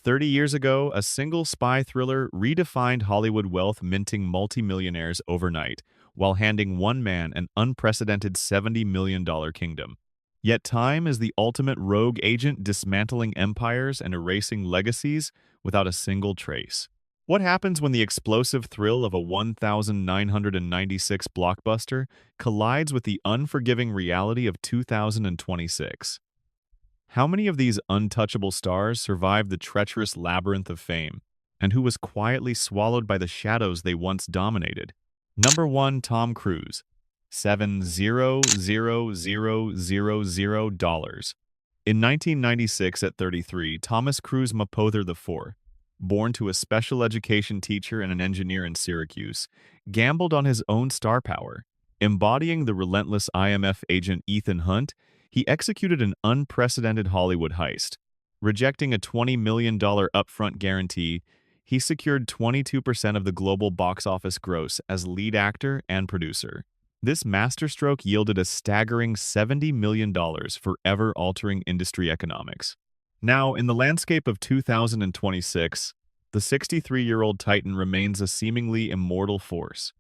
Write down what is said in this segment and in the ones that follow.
30 years ago, a single spy thriller redefined Hollywood wealth, minting multimillionaires overnight, while handing one man an unprecedented $70 million kingdom. Yet time is the ultimate rogue agent, dismantling empires and erasing legacies without a single trace. What happens when the explosive thrill of a 1996 blockbuster collides with the unforgiving reality of 2026? How many of these untouchable stars survived the treacherous labyrinth of fame, and who was quietly swallowed by the shadows they once dominated? Number 1. Tom Cruise. $7,000,000. In 1996, at 33, Thomas Cruise Mapother IV, born to a special education teacher and an engineer in Syracuse, gambled on his own star power. Embodying the relentless IMF agent Ethan Hunt, he executed an unprecedented Hollywood heist. Rejecting a $20 million upfront guarantee, he secured 22% of the global box office gross as lead actor and producer. This masterstroke yielded a staggering $70 million, forever altering industry economics. Now, in the landscape of 2026, the 63-year-old Titan remains a seemingly immortal force.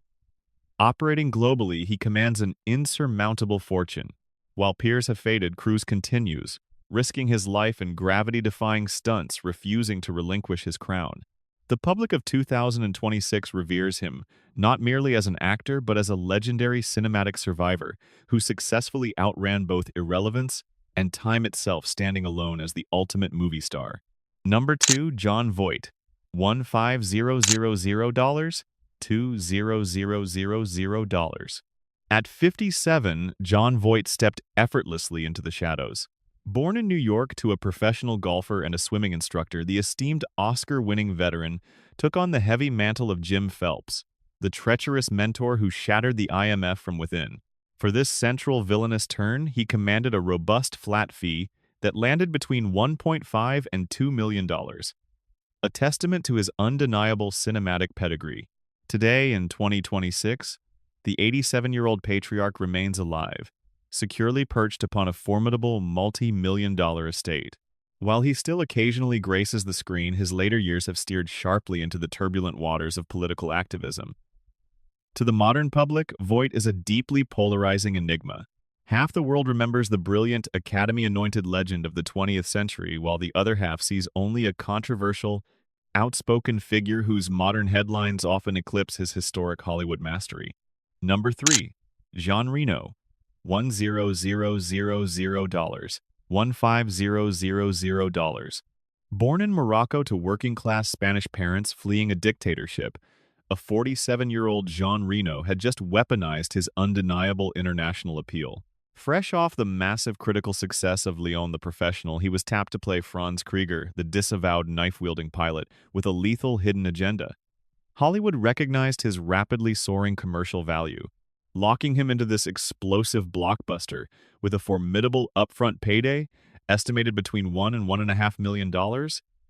Operating globally, he commands an insurmountable fortune. While peers have faded, Cruise continues, risking his life in gravity-defying stunts, refusing to relinquish his crown. The public of 2026 reveres him, not merely as an actor, but as a legendary cinematic survivor who successfully outran both irrelevance and time itself, standing alone as the ultimate movie star. Number 2. Jon Voight. $15,000, $20,000. At 57, Jon Voight stepped effortlessly into the shadows. Born in New York to a professional golfer and a swimming instructor, the esteemed Oscar-winning veteran took on the heavy mantle of Jim Phelps, the treacherous mentor who shattered the IMF from within. For this central villainous turn, he commanded a robust flat fee that landed between $1.5 and $2 million, a testament to his undeniable cinematic pedigree. Today, in 2026, the 87-year-old patriarch remains alive, securely perched upon a formidable multi-million-dollar estate. While he still occasionally graces the screen, his later years have steered sharply into the turbulent waters of political activism. To the modern public, Voight is a deeply polarizing enigma. Half the world remembers the brilliant, Academy-anointed legend of the 20th century, while the other half sees only a controversial, outspoken figure whose modern headlines often eclipse his historic Hollywood mastery. Number 3. Jean Reno. $1,000,000. $15,000. Born in Morocco to working-class Spanish parents fleeing a dictatorship, a 47-year-old Jean Reno had just weaponized his undeniable international appeal. Fresh off the massive critical success of Leon the Professional, he was tapped to play Franz Krieger, the disavowed knife-wielding pilot, with a lethal hidden agenda. Hollywood recognized his rapidly soaring commercial value, locking him into this explosive blockbuster with a formidable upfront payday, estimated between $1 and $1.5 million,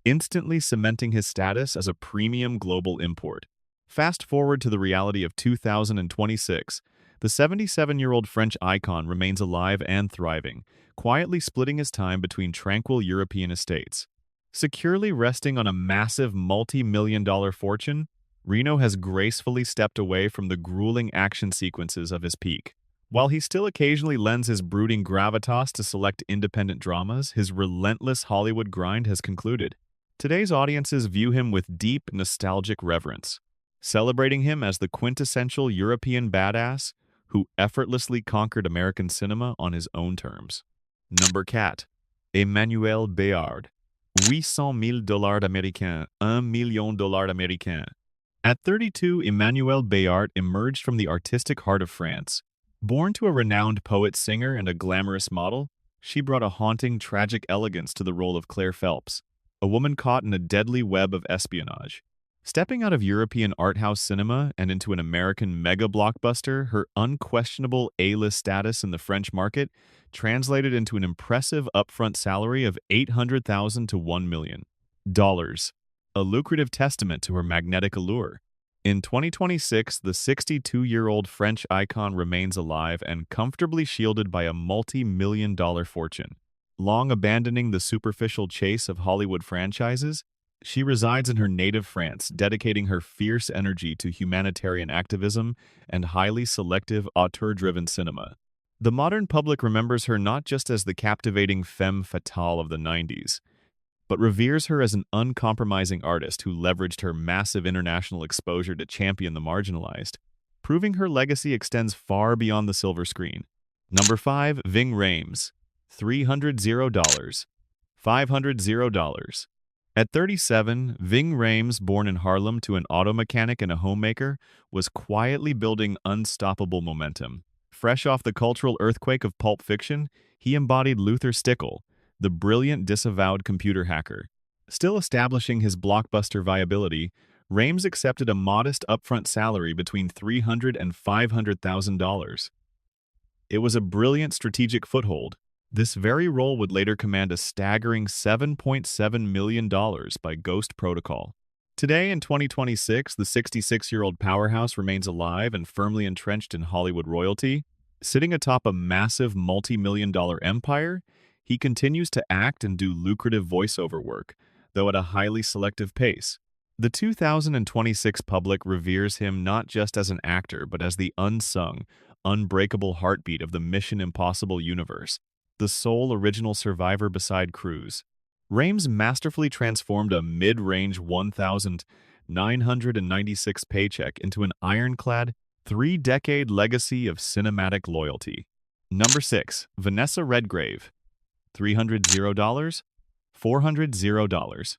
instantly cementing his status as a premium global import. Fast forward to the reality of 2026, the 77-year-old French icon remains alive and thriving, quietly splitting his time between tranquil European estates. Securely resting on a massive multi-million-dollar fortune, Reno has gracefully stepped away from the grueling action sequences of his peak. While he still occasionally lends his brooding gravitas to select independent dramas, his relentless Hollywood grind has concluded. Today's audiences view him with deep, nostalgic reverence, celebrating him as the quintessential European badass who effortlessly conquered American cinema on his own terms. Number 4. Emmanuel Béard. $800,000 américains, $1 million américain. At 32, Emmanuel Béard emerged from the artistic heart of France. Born to a renowned poet-singer and a glamorous model, she brought a haunting, tragic elegance to the role of Claire Phelps, a woman caught in a deadly web of espionage. Stepping out of European art house cinema and into an American mega-blockbuster, her unquestionable A-list status in the French market translated into an impressive upfront salary of $800,000 to $1 million, a lucrative testament to her magnetic allure. In 2026, the 62-year-old French icon remains alive and comfortably shielded by a multi-million-dollar fortune. Long abandoning the superficial chase of Hollywood franchises, She resides in her native France, dedicating her fierce energy to humanitarian activism and highly selective auteur-driven cinema. The modern public remembers her not just as the captivating femme fatale of the 90s, but reveres her as an uncompromising artist who leveraged her massive international exposure to champion the marginalized, proving her legacy extends far beyond the silver screen. Number 5. Ving Rhames. $300. $500. At 37, Ving Rhames, born in Harlem to an auto mechanic and a homemaker, was quietly building unstoppable momentum. Fresh off the cultural earthquake of Pulp Fiction, he embodied Luther Stickle, the brilliant disavowed computer hacker. Still establishing his blockbuster viability, Rhames accepted a modest upfront salary between $300,000 and $500,000. It was a brilliant strategic foothold. This very role would later command a staggering $7.7 million by Ghost Protocol. Today, in 2026, the 66-year-old powerhouse remains alive and firmly entrenched in Hollywood royalty. Sitting atop a massive multi-million-dollar empire, he continues to act and do lucrative voiceover work, though at a highly selective pace. The 2026 public reveres him not just as an actor, but as the unsung, unbreakable heartbeat of the Mission Impossible universe, the sole original survivor beside Cruise. Rhames masterfully transformed a mid-range $1,996 paycheck into an ironclad, three-decade legacy of cinematic loyalty. Number 6. Vanessa Redgrave. $300. $400.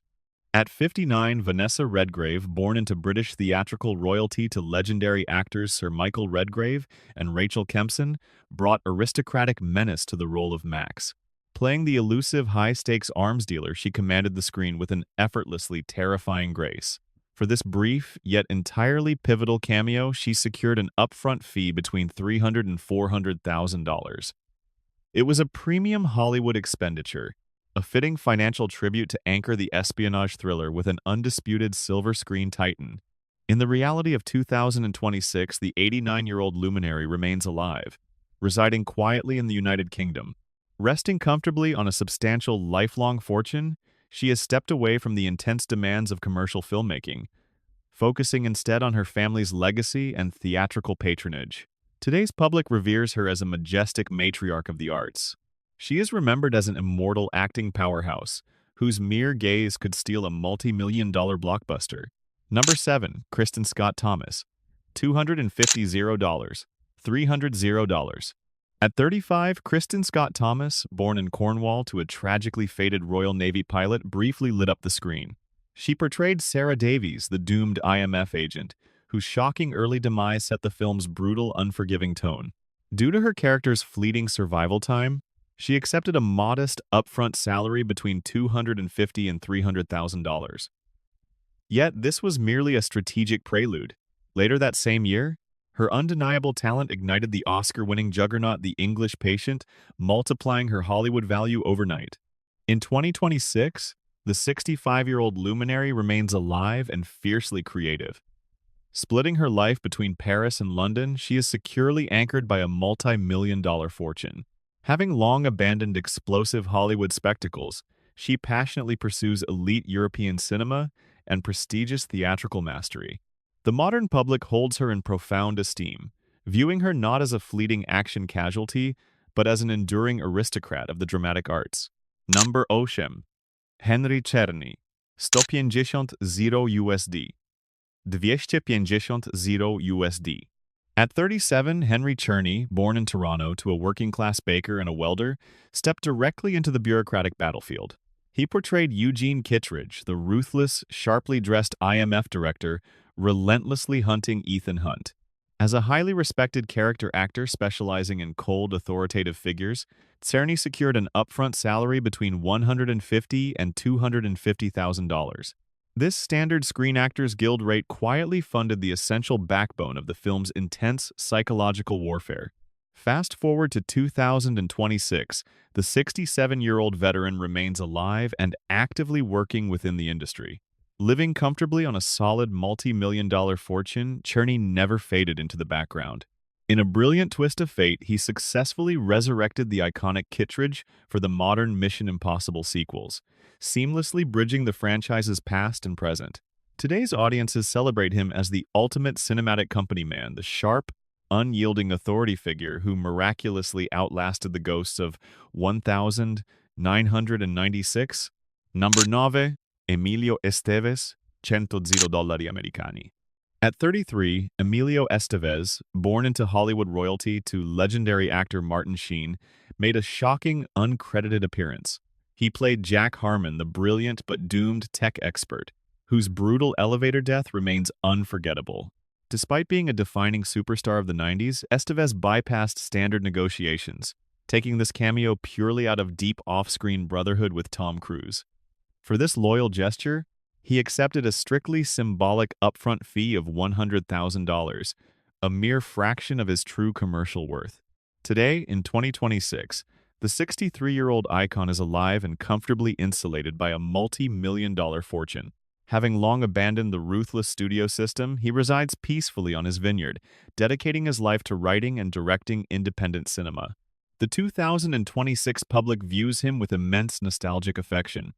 At 59, Vanessa Redgrave, born into British theatrical royalty to legendary actors Sir Michael Redgrave and Rachel Kempson, brought aristocratic menace to the role of Max. Playing the elusive high-stakes arms dealer, she commanded the screen with an effortlessly terrifying grace. For this brief, yet entirely pivotal cameo, she secured an upfront fee between $300,000 and $400,000. It was a premium Hollywood expenditure, a fitting financial tribute to anchor the espionage thriller with an undisputed silver screen titan. In the reality of 2026, the 89-year-old luminary remains alive, residing quietly in the United Kingdom. Resting comfortably on a substantial lifelong fortune, she has stepped away from the intense demands of commercial filmmaking, focusing instead on her family's legacy and theatrical patronage. Today's public reveres her as a majestic matriarch of the arts. She is remembered as an immortal acting powerhouse, whose mere gaze could steal a multi-million-dollar blockbuster. Number 7. Kristen Scott Thomas. $250. $300. At 35, Kristen Scott Thomas, born in Cornwall to a tragically fated Royal Navy pilot, briefly lit up the screen. She portrayed Sarah Davies, the doomed IMF agent, whose shocking early demise set the film's brutal, unforgiving tone. Due to her character's fleeting survival time, she accepted a modest upfront salary between $250,000 and $300,000. Yet this was merely a strategic prelude. Later that same year, her undeniable talent ignited the Oscar-winning juggernaut The English Patient, multiplying her Hollywood value overnight. In 2026, the 65-year-old luminary remains alive and fiercely creative. Splitting her life between Paris and London, she is securely anchored by a multi-million-dollar fortune. Having long abandoned explosive Hollywood spectacles, she passionately pursues elite European cinema and prestigious theatrical mastery. The modern public holds her in profound esteem, viewing her not as a fleeting action casualty, but as an enduring aristocrat of the dramatic arts. Number 8. Henry Czerny. $150 USD. $250 USD. At 37, Henry Czerny, born in Toronto to a working-class baker and a welder, stepped directly into the bureaucratic battlefield. He portrayed Eugene Kittredge, the ruthless, sharply dressed IMF director, relentlessly hunting Ethan Hunt. As a highly respected character actor specializing in cold, authoritative figures, Czerny secured an upfront salary between $150,000 and $250,000. This standard Screen Actors Guild rate quietly funded the essential backbone of the film's intense psychological warfare. Fast forward to 2026, the 67-year-old veteran remains alive and actively working within the industry. Living comfortably on a solid multi-million-dollar fortune, Czerny never faded into the background. In a brilliant twist of fate, he successfully resurrected the iconic Kittredge for the modern Mission Impossible sequels, seamlessly bridging the franchise's past and present. Today's audiences celebrate him as the ultimate cinematic company man, the sharp, unyielding authority figure who miraculously outlasted the ghosts of 1996, Number 9, Emilio Estevez, $100 americani. At 33, Emilio Estevez, born into Hollywood royalty to legendary actor Martin Sheen, made a shocking, uncredited appearance. He played Jack Harmon, the brilliant but doomed tech expert, whose brutal elevator death remains unforgettable. Despite being a defining superstar of the 90s, Estevez bypassed standard negotiations, taking this cameo purely out of deep off-screen brotherhood with Tom Cruise. For this loyal gesture, he accepted a strictly symbolic upfront fee of $100,000, a mere fraction of his true commercial worth. Today, in 2026, the 63-year-old icon is alive and comfortably insulated by a multi-million-dollar fortune. Having long abandoned the ruthless studio system, he resides peacefully on his vineyard, dedicating his life to writing and directing independent cinema. The 2026 public views him with immense nostalgic affection,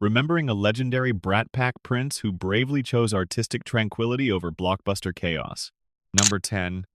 remembering a legendary Brat Pack prince who bravely chose artistic tranquility over blockbuster chaos. Number 10.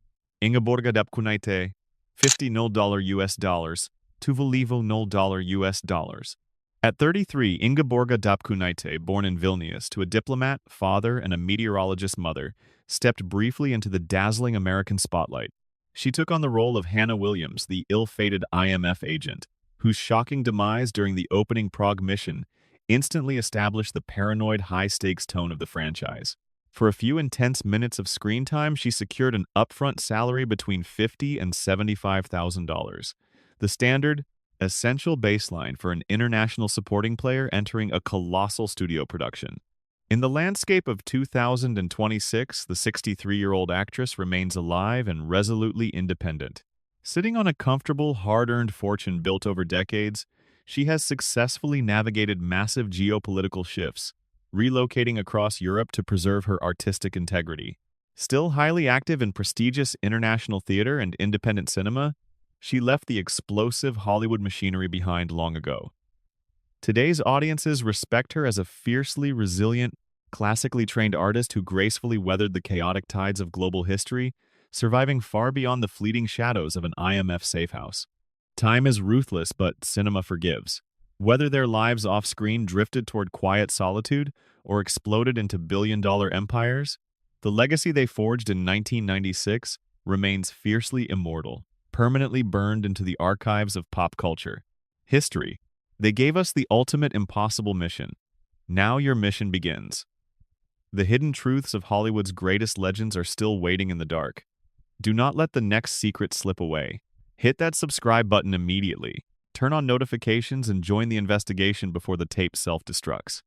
Ingeborga Dapkunaite, $50 US dollars, $2 US dollars. At 33, Ingeborga Dapkunaite, born in Vilnius to a diplomat, father, and a meteorologist mother, stepped briefly into the dazzling American spotlight. She took on the role of Hannah Williams, the ill-fated IMF agent, whose shocking demise during the opening Prague mission instantly established the paranoid, high-stakes tone of the franchise. For a few intense minutes of screen time, she secured an upfront salary between $50,000 and $75,000, the standard, essential baseline for an international supporting player entering a colossal studio production. In the landscape of 2026, the 63-year-old actress remains alive and resolutely independent. Sitting on a comfortable, hard-earned fortune built over decades, she has successfully navigated massive geopolitical shifts, relocating across Europe to preserve her artistic integrity. Still highly active in prestigious international theater and independent cinema, she left the explosive Hollywood machinery behind long ago. Today's audiences respect her as a fiercely resilient, classically trained artist who gracefully weathered the chaotic tides of global history, surviving far beyond the fleeting shadows of an IMF safehouse. Time is ruthless, but cinema forgives. Whether their lives off-screen drifted toward quiet solitude or exploded into billion-dollar empires, the legacy they forged in 1996 remains fiercely immortal, permanently burned into the archives of pop culture. History. They gave us the ultimate impossible mission. Now your mission begins. The hidden truths of Hollywood's greatest legends are still waiting in the dark. Do not let the next secret slip away. Hit that subscribe button immediately. Turn on notifications and join the investigation before the tape self-destructs.